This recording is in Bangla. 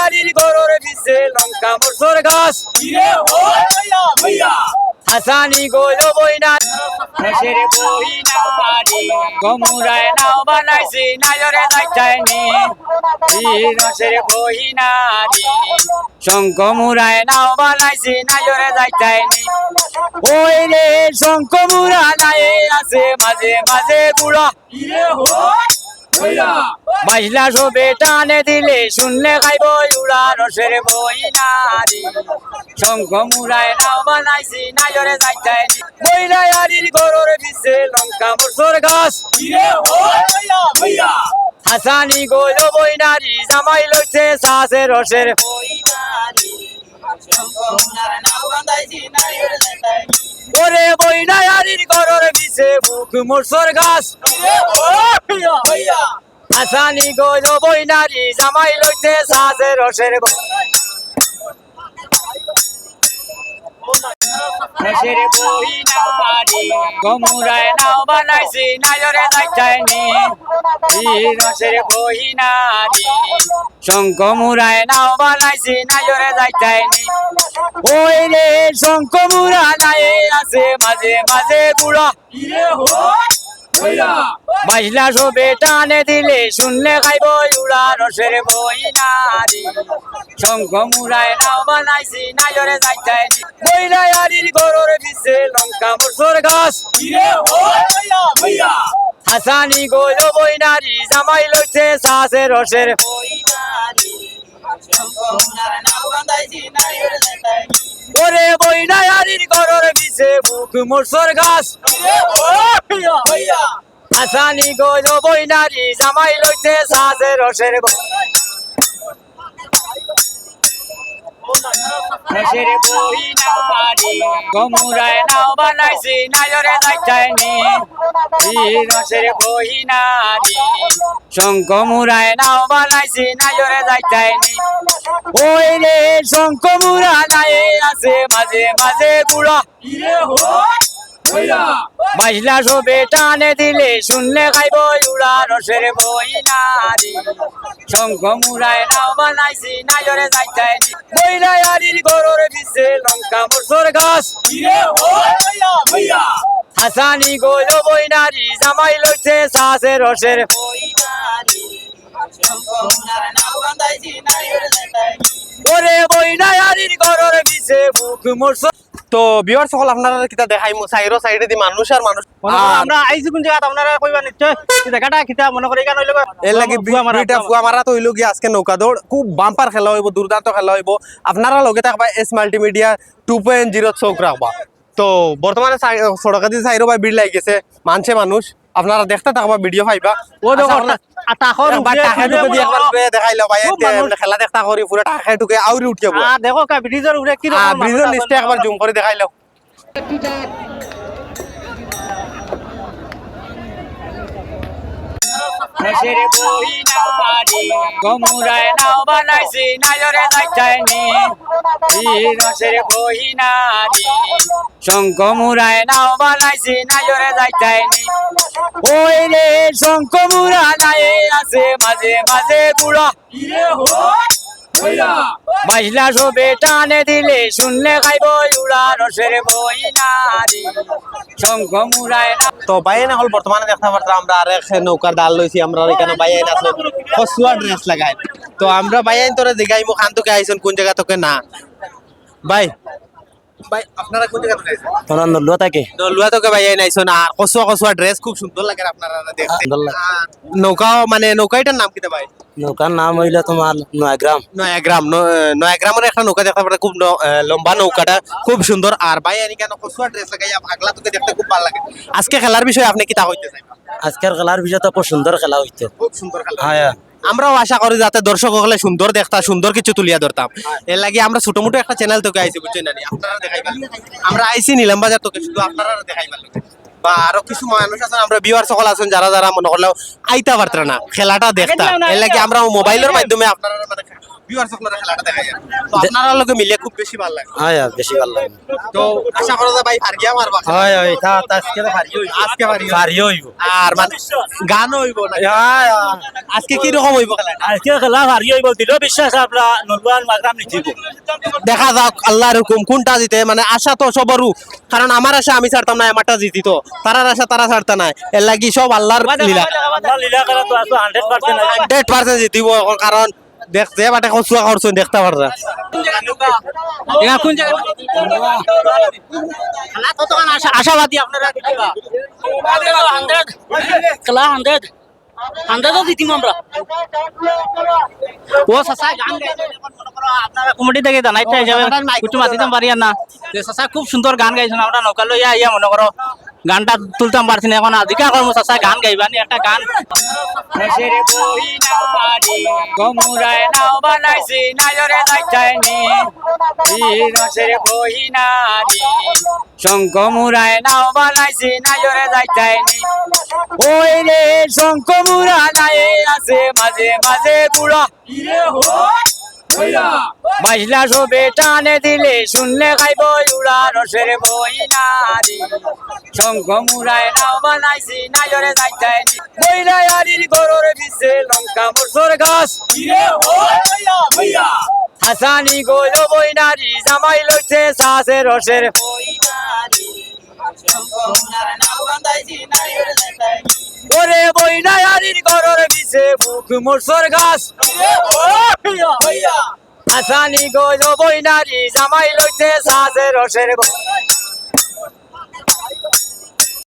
আরির গরুর পিছে লঙ্কা মরসর গাছ হাসানি গইল বইনা রসের বইনা বাড়ি গমুরায় নাও বানাইছি নাজরে যাইতাইনি রসের বইনা শঙ্খ মুরায় নাও বানাইছি নাজরে যাইতাইনি ওই রে শঙ্খ মুরা নাই আছে মাঝে মাঝে গুড়া মাইলা সবে টানে দিলে শুনলে খাইব উড়া রসের বইনারি শঙ্খ মুরায় নাও বানাইছি নাজরে যাইতাইনি বইনাই আরির গরুর পিছে লঙ্কা মরসর গাছ হাসানি গইল বইনারি জামাই লইছে সাসে রসের বইনারি ওরে বইনাই আরির গরুর পিছে বুক মরসর গাছ হাসানি গইল বইনারি জামাই লইছে সাসে রসের রসের বইনারি গমুরায় নাও বানাইছি নাজরে যাইতাইনি রসের বইনারি শঙ্খ মুরায় নাও বানাইছি নাজরে যাইতাইনি ওই রে শঙ্খ মুরা নাই আছে মাঝে মাঝে গুড়া মাইলা সবে টানে দিলে শুনলে খাইব উড়া রসের বইনারি শঙ্খ মুরায় নাও বানাইছি নাজরে যাইতাইনি বইনাই আরির গরুর পিছে লঙ্কা মরসর গাছ হাসানি গইল বইনারি জামাই লইছে সাসে রসের বইনারি ওরে বইনাই আরির গরুর পিছে বুক মরসর গাছ হাসানি গইল বইনারি জামাই লইছে সাসে রসের রসের বইনারি গমুরায় নাও বানাইছি নাজরে যাইতাইনি রসের বইনারি শঙ্খ মুরায় নাও বানাইছি নাজরে যাইতাইনি ওই রে শঙ্খ মুরা নাই আছে মাঝে মাঝে গুড়া মাইলা সবে টানে দিলে শুনলে খাইব উড়া রসের বইনারি শঙ্খ মুরায় নাও বানাইছি নাজরে যাইতাইনি বইনাই আরির গরুর পিছে লঙ্কা মরসর গাছ হাসানি গইল বইনারি জামাই লইছে সাসে রসের বইনারি ওরে বইনাই আরির গরুর পিছে বুক মরসর। তো ভিউয়ার সকল আপনারা কিতা দেখাইমু সাইরো সাইডে দি মানুষ আর মানুষ আমরা আইছি কোন জায়গা আপনারা কইবা নিশ্চয় জায়গাটা কিতা মনে করি কেন হইলো এর লাগি দুইটা ফুয়া মারা তো হইলো কি আজকে নৌকা দৌড় খুব বাম্পার খেলা হইব দুর্দান্ত খেলা হইব আপনারা লগে থাকবা এস মাল্টিমিডিয়া 2.0 চৌক রাখবা তো বর্তমানে সড়কে দি সাইরো ভাই ভিড় লাগি গেছে মানছে মানুষ আপনারা দেখতে থাকবা ভিডিও পাইবা ও দেখো টাকা টুকে দিয়ে একবার দেখাইলো ভাই খেলা দেখতা করি পুরো টাকা টুকে আউরি উঠিব দেখো কা ব্রিজের উপরে কি ব্রিজের নিচে একবার জুম করে দেখাইলো রসের বইনারি গমুরায় নাও বানাইছি নাজরে যাইতাইনি রসের বইনারি শঙ্খ মুরায় নাও বানাইছি নাজরে যাইতাইনি ওই রে শঙ্খ মুরা নাই আছে মাঝে মাঝে গুড়া মাইলা সবে টানে দিলে শুনলে খাইব উড়া রসের বইনারি শঙ্খ মুরায় তো বাইন হল বর্তমানে দেখতে পারতাম আমরা আরেক নৌকার ডাল লইছি আমরা এখানে বাইন আছে কসুয়া ড্রেস লাগাই তো আমরা বাইন তোরে দেখাইমু খান তোকে আইছেন কোন জায়গা তোকে না ভাই ভাই আপনারা কোন জায়গা থেকে আইছেন তোরা নলুয়া থাকে নলুয়া তোকে বাইন আইছেন আর কসুয়া কসুয়া ড্রেস খুব সুন্দর লাগে আপনারা দেখতে নৌকা মানে নৌকাটার নাম কি ভাই নৌকার নাম হইলো তোমার নয়াগ্রামের একটা নৌকা দেখতে পারে খুব লম্বা নৌকাটা খুব সুন্দর আর ভাই এনি কেন কসুয়া ড্রেস লাগাইয়া আগলা তোকে দেখতে খুব ভালো লাগে আজকে খেলার বিষয়ে আপনি কি তা হইতে চাই আজকের খেলার বিষয় তো খুব সুন্দর খেলা হইছে খুব সুন্দর খেলা হ্যাঁ আমরাও আশা করি যাতে দর্শক হলে সুন্দর দেখতা সুন্দর কিছু তুলিয়া ধরতাম এর লাগি আমরা ছোট মোটো একটা চ্যানেল তোকে আইছি বুঝছেন না আপনারা দেখাইবা আমরা আইছি নিলাম বাজার তোকে শুধু আপনারা দেখাইবা বা আরো কিছু মানুষ আছেন আমরা ভিউয়ার সকল আছেন যারা যারা মনে করলেও আইতা পারত না খেলাটা দেখতা এর লাগি আমরা মোবাইলের মাধ্যমে আপনারা মানে ভিউয়ার্স সকলের খেলাটা দেখা যায় তো আপনারা লগে মিলে খুব বেশি ভালো লাগে হয় বেশি ভালো লাগে তো আশা করা যায় ভাই হারিয়া মারবা হয় হয় তা আজকে তো হারিয়ে হইব আজকে হারিয়া হারিয়ে হইব আর মানে গানও হইব না আজকে কি রকম হইব খেলাটা আজকে খেলা হারিয়ে হইব দিল বিশ্বাস আমরা নলবান মাগরাম নিচিব দেখা যাক আল্লাহর হুকুম কোনটা জিতে মানে আশা তো সবারও কারণ আমার আশা আমি ছাড়তাম না আমারটা জিতিত তারার আশা তারা ছাড়তা না এর লাগি সব আল্লাহর লীলা লীলা করা তো আসো 100% 100% জিতিব এখন কারণ দেখতে বাটে কচুয়া করছেন দেখতে পাররা কোন জায়গা খেলা কতক্ষণ আশাবাদী আপনারা দেখিবা খেলা 100 100 জিতিম আমরা ও সাসা গান গাইছে আপনারা কমিটি থেকে জানাইতে হিসাবে কিছু মাতিতাম পারি না যে সাসা খুব সুন্দর গান গাইছেন আমরা নৌকা লইয়া ইয়া মনে করো গানটা তুলতাম পারছি না এখন আদিকা কর্ম সাসা গান গাইবানি একটা গান রসের বই নারী গমুরায় নাও বানাইছি নাজরে যাইতাইনি রসের বই নারী শঙ্খ মুরায় নাও বানাইছি নাজরে যাইতাইনি ওই রে শঙ্খ মুরা নাই আছে মাঝে মাঝে গুড়া মাইলা সবে টানে দিলে শুনলে খাইব উড়া রসের বই নারী শঙ্খ মুরায় নাও বানাইছি নাজরে যাইতাইনি বইলা আরির গরুর বিছে লঙ্কা মরসর গাছ হাসানি গইল বই নারী জামাই লইছে সাসে রসের বই নারী ওরে বই নারীর গরুর বিছে বুক মরসর গাছ হাসানি গইল বই নারী জামাই লইছে সাসে রসের বই